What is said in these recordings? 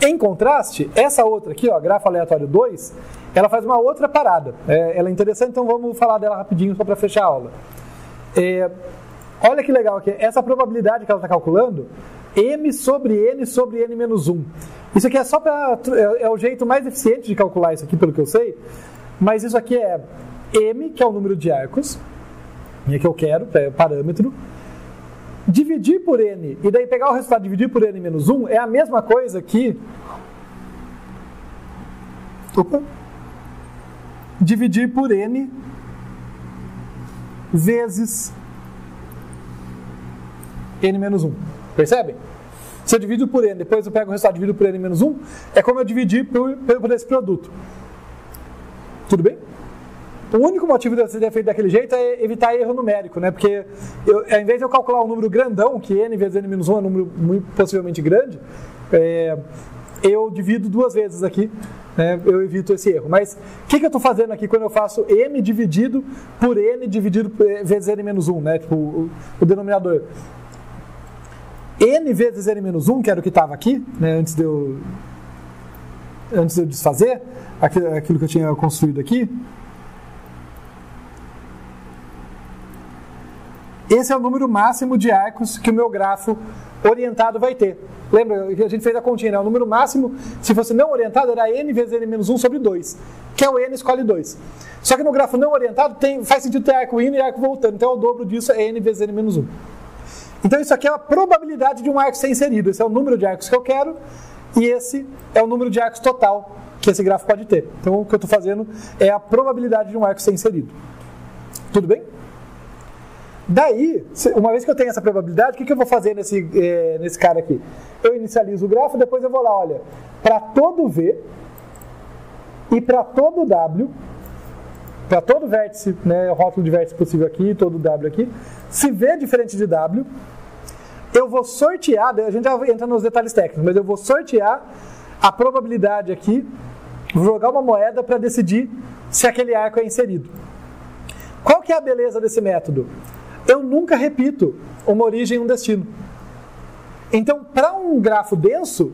Em contraste, essa outra aqui, ó, grafo aleatório 2, ela faz uma outra parada. Ela é interessante, então vamos falar dela rapidinho só para fechar a aula. Olha que legal aqui, essa probabilidade que ela está calculando, m sobre n menos 1. Isso aqui é só para... é o jeito mais eficiente de calcular isso aqui, pelo que eu sei. Mas isso aqui é m, que é o número de arcos, que eu quero, é o parâmetro. Dividir por n, e daí pegar o resultado de dividir por n menos 1, é a mesma coisa que... dividir por n vezes n menos 1. Percebem? Se eu divido por n, depois eu pego o resultado e divido por n menos 1, é como eu dividir por esse produto. Tudo bem? O único motivo de você ter feito daquele jeito é evitar erro numérico, né? Porque ao invés de eu calcular um número grandão, que n vezes n menos 1 é um número muito possivelmente grande, eu divido duas vezes aqui, né? Eu evito esse erro. Mas o que eu estou fazendo aqui quando eu faço m dividido por n dividido vezes n menos 1, né? Tipo, o denominador. N vezes n menos 1, que era o que estava aqui, né? Antes de eu desfazer aquilo que eu tinha construído aqui. Esse é o número máximo de arcos que o meu grafo orientado vai ter. Lembra que a gente fez a continha, né? O número máximo, se fosse não orientado, era n vezes n menos 1 sobre 2, que é o n escolhe 2. Só que no grafo não orientado faz sentido ter arco indo e arco voltando, então o dobro disso é n vezes n menos 1. Então isso aqui é a probabilidade de um arco ser inserido. Esse é o número de arcos que eu quero e esse é o número de arcos total que esse grafo pode ter. Então o que eu estou fazendo é a probabilidade de um arco ser inserido. Tudo bem? Daí, uma vez que eu tenho essa probabilidade, o que eu vou fazer nesse cara aqui? Eu inicializo o grafo, depois eu vou lá, olha, para todo V e para todo W, para todo vértice, né, o rótulo de vértice possível aqui, todo W aqui, se V é diferente de W, eu vou sortear, a gente já entra nos detalhes técnicos, mas eu vou sortear a probabilidade aqui, vou jogar uma moeda para decidir se aquele arco é inserido. Qual que é a beleza desse método? Eu nunca repito uma origem e um destino. Então, para um grafo denso,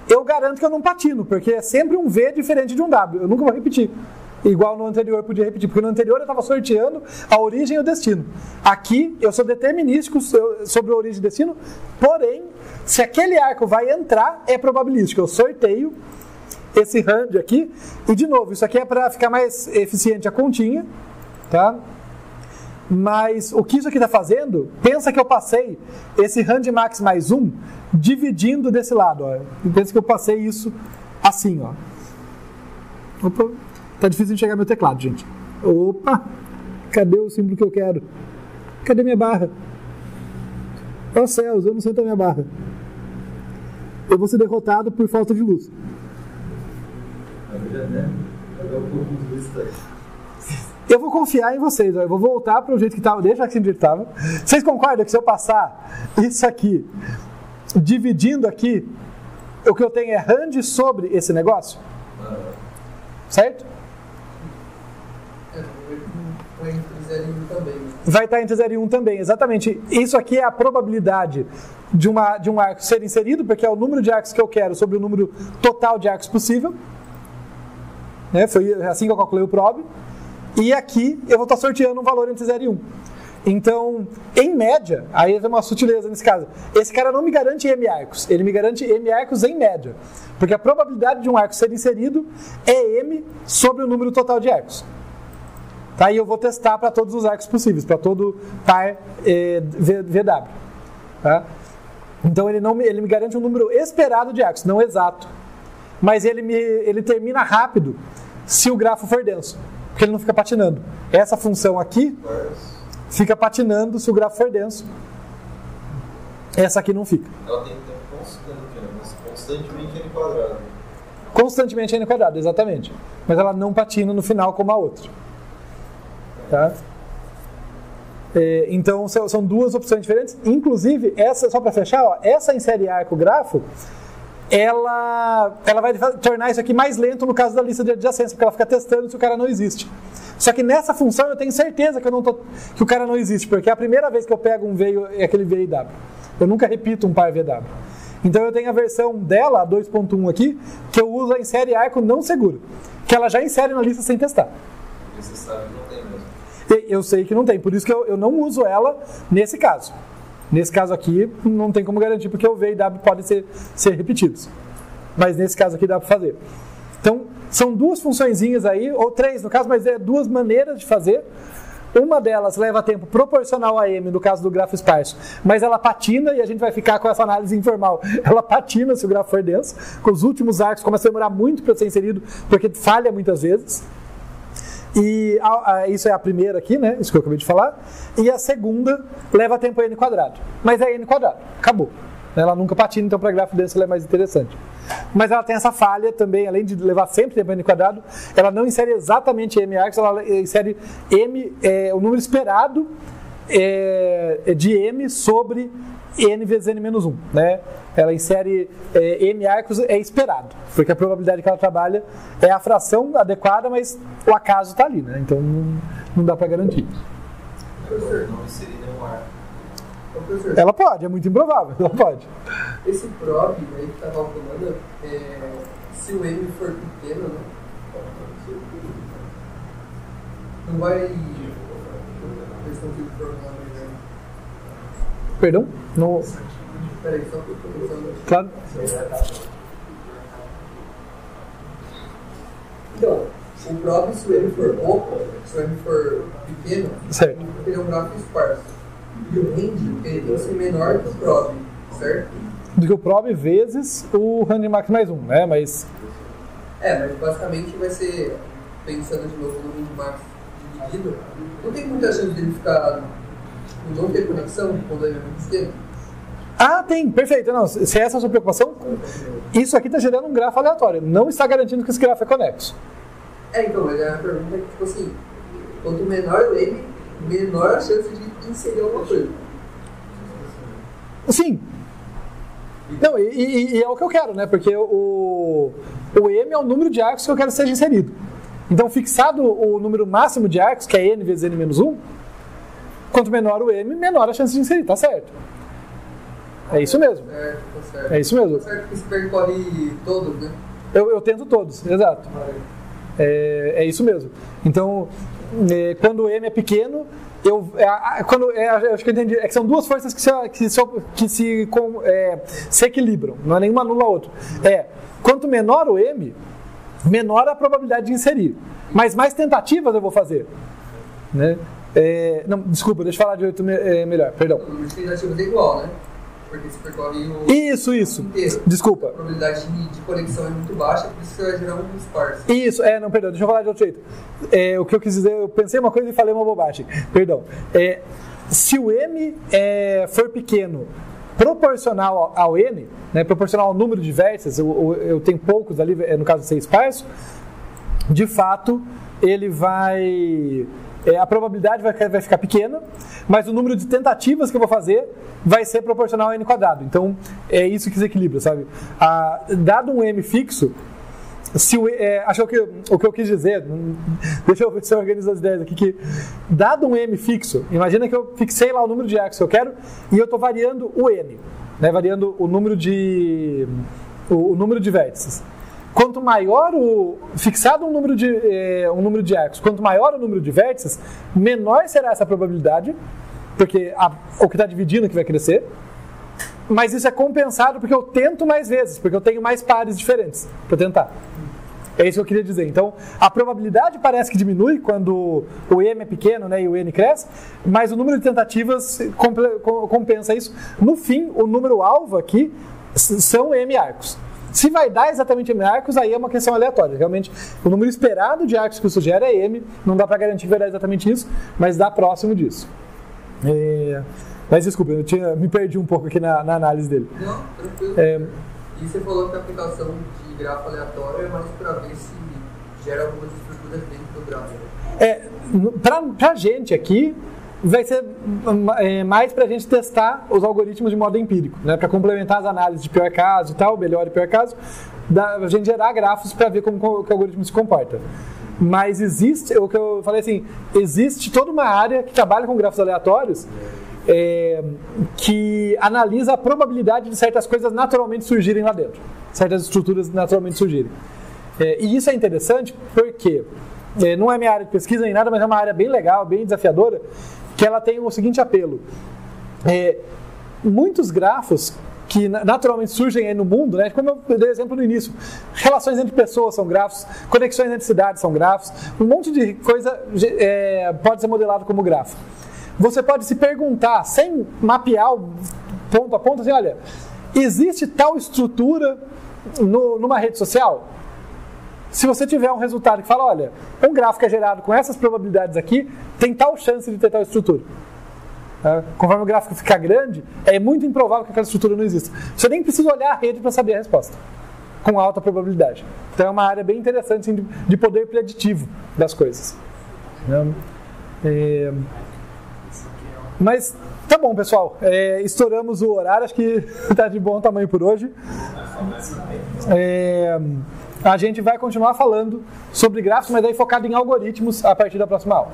eu garanto que eu não patino, porque é sempre um V diferente de um W. Eu nunca vou repetir. Igual no anterior eu podia repetir, porque no anterior eu estava sorteando a origem e o destino. Aqui, eu sou determinístico sobre a origem e o destino, porém, se aquele arco vai entrar, é probabilístico. Eu sorteio esse rand aqui, e de novo, isso aqui é para ficar mais eficiente a continha, tá? Mas o que isso aqui está fazendo, pensa que eu passei esse rand max mais 1 dividindo desse lado. Ó. Pensa que eu passei isso assim. Ó. Opa, tá difícil de enxergar meu teclado, gente. Opa, cadê o símbolo que eu quero? Cadê minha barra? Oh céus, eu não sei onde tá minha barra. Eu vou ser derrotado por falta de luz. Eu vou confiar em vocês, eu vou voltar para o jeito que estava, deixa assim do jeito que estava. Vocês concordam que se eu passar isso aqui, dividindo aqui, o que eu tenho é rand sobre esse negócio? Certo? Vai entre 0 e 1 também. Vai estar entre 0 e 1 também, exatamente. Isso aqui é a probabilidade de um arco ser inserido, porque é o número de arcos que eu quero sobre o número total de arcos possível. Né? Foi assim que eu calculei o prob. E aqui eu vou estar sorteando um valor entre 0 e 1. Então, em média, aí tem uma sutileza nesse caso. Esse cara não me garante M arcos, ele me garante M arcos em média. Porque a probabilidade de um arco ser inserido é M sobre o número total de arcos. Tá? E eu vou testar para todos os arcos possíveis, para todo par VW. Tá? Então ele me garante um número esperado de arcos, não exato. Mas ele termina rápido se o grafo for denso. Porque ele não fica patinando. Essa função aqui fica patinando se o grafo for denso. Essa aqui não fica. Ela tem tempo constantemente n quadrado. Constantemente n quadrado, exatamente. Mas ela não patina no final como a outra. Tá? Então são duas opções diferentes. Inclusive, essa, só para fechar, ó, essa insere arco grafo, ela vai tornar isso aqui mais lento no caso da lista de adjacência, porque ela fica testando se o cara não existe. Só que nessa função eu tenho certeza que o cara não existe, porque é a primeira vez que eu pego um V, é aquele V e W. Eu nunca repito um par VW. Então eu tenho a versão dela, a 2.1 aqui, que eu uso em série arco não seguro, que ela já insere na lista sem testar. Porque você sabe que não tem mesmo. Eu sei que não tem, por isso que eu não uso ela nesse caso. Nesse caso aqui, não tem como garantir, porque o V e W podem ser repetidos. Mas nesse caso aqui dá para fazer. Então, são duas funçõezinhas aí, ou três no caso, mas é duas maneiras de fazer. Uma delas leva tempo proporcional a M, no caso do grafo esparso, mas ela patina e a gente vai ficar com essa análise informal. Ela patina se o grafo for denso, com os últimos arcos começa a demorar muito para ser inserido, porque falha muitas vezes. E isso é a primeira aqui, né? Isso que eu acabei de falar. E a segunda leva tempo N quadrado. Mas é N quadrado. Acabou. Ela nunca patina, então para grafo denso ela é mais interessante. Mas ela tem essa falha também, além de levar sempre tempo N quadrado, ela não insere exatamente M arcos, ela insere M, o número esperado de M sobre N vezes N-1, né? Ela insere M arcos é esperado, porque a probabilidade que ela trabalha é a fração adequada, mas o acaso está ali, né? Então não dá para garantir. Não inserir nenhum arco. Professor, Ela pode, é muito improvável, ela pode. esse prob aí que está calculando, se o M for pequeno, né? Não vai. Questão de formular melhor. Perdão? Não... Peraí, só que eu estou pensando. Claro. Então, o prob, se o M for pouco, se o M for pequeno, Certo. ele é um gráfico esparso. E o range, ele tem que ser menor que o prob, certo? Do que o prob vezes o range max mais 1, né? Mas Mas basicamente vai ser, pensando de novo no range max dividido, não tem muita chance dele ficar, não ter conexão quando ele é muito pequeno. tem, perfeito. Não, se essa é a sua preocupação, isso aqui está gerando um grafo aleatório. Não está garantindo que esse grafo é conexo. Então, mas a pergunta é que, tipo assim, quanto menor o M, menor a chance de inserir alguma coisa. Sim. Não, e é o que eu quero, né? Porque o M é o número de arcos que eu quero que seja inserido. Então, fixado o número máximo de arcos, que é N vezes N-1, quanto menor o M, menor a chance de inserir, tá certo? É isso mesmo. Certo, tá certo. É isso mesmo. Tá certo que se percorre todos, né? Eu tento todos, exato. É isso mesmo. Então, quando o M é pequeno, acho que eu entendi. É que são duas forças que se equilibram. Não é nenhuma anula a outra. Quanto menor o M, menor a probabilidade de inserir. Mas mais tentativas eu vou fazer. Né? Não, desculpa, deixa eu falar de jeito melhor. Perdão. O número de tentativas é igual, né? Porque se percorre o Isso. inteiro. Desculpa. A probabilidade de conexão é muito baixa, por isso que vai gerar um esparso. Isso, não, perdão, deixa eu falar de outro jeito. O que eu quis dizer, eu pensei uma coisa e falei uma bobagem. Perdão. Se o M for pequeno, proporcional ao N, né, proporcional ao número de vértices, eu tenho poucos ali, no caso de ser esparso, de fato, ele vai... a probabilidade vai ficar pequena, mas o número de tentativas que eu vou fazer vai ser proporcional a N quadrado. Então, é isso que se equilibra, sabe? Dado um M fixo, acho que o que eu quis dizer, deixa eu ver se eu organizo as ideias aqui, que dado um M fixo, imagina que eu fixei lá o número de arcos que eu quero e eu estou variando o N, né, variando o número de vértices. Quanto maior fixado um número de arcos, quanto maior o número de vértices, menor será essa probabilidade, porque o que está dividindo que vai crescer, mas isso é compensado porque eu tento mais vezes, porque eu tenho mais pares diferentes para tentar. É isso que eu queria dizer. Então, a probabilidade parece que diminui quando o M é pequeno, né, e o N cresce, mas o número de tentativas compensa isso. No fim, o número alvo aqui são M arcos. Se vai dar exatamente M arcos, aí é uma questão aleatória. Realmente, o número esperado de arcos que isso gera é M, não dá para garantir que vai dar exatamente isso, mas dá próximo disso. Mas desculpa, eu me perdi um pouco aqui na análise dele. Não, tranquilo. E você falou que a aplicação de grafo aleatório é mais para ver se gera algumas estruturas dentro do grafo. Pra gente aqui, vai ser mais para a gente testar os algoritmos de modo empírico, né? Para complementar as análises de pior caso e tal, melhor e pior caso, a gente gerar grafos para ver como que o algoritmo se comporta. Mas existe, o que eu falei assim, existe toda uma área que trabalha com grafos aleatórios que analisa a probabilidade de certas coisas naturalmente surgirem lá dentro, certas estruturas naturalmente surgirem. E isso é interessante porque não é minha área de pesquisa nem nada, mas é uma área bem legal, bem desafiadora, que ela tem o seguinte apelo. Muitos grafos que naturalmente surgem aí no mundo, né? Como eu dei exemplo no início, relações entre pessoas são grafos, conexões entre cidades são grafos, um monte de coisa pode ser modelado como grafo. Você pode se perguntar, sem mapear o ponto a ponto, assim, olha, existe tal estrutura numa rede social? Se você tiver um resultado que fala, olha, um gráfico que é gerado com essas probabilidades aqui, tem tal chance de ter tal estrutura. Conforme o gráfico ficar grande, é muito improvável que aquela estrutura não exista. Você nem precisa olhar a rede para saber a resposta, com alta probabilidade. Então é uma área bem interessante assim, de poder preditivo das coisas. Mas tá bom, pessoal. Estouramos o horário, acho que está de bom tamanho por hoje. A gente vai continuar falando sobre gráficos, mas aí focado em algoritmos a partir da próxima aula.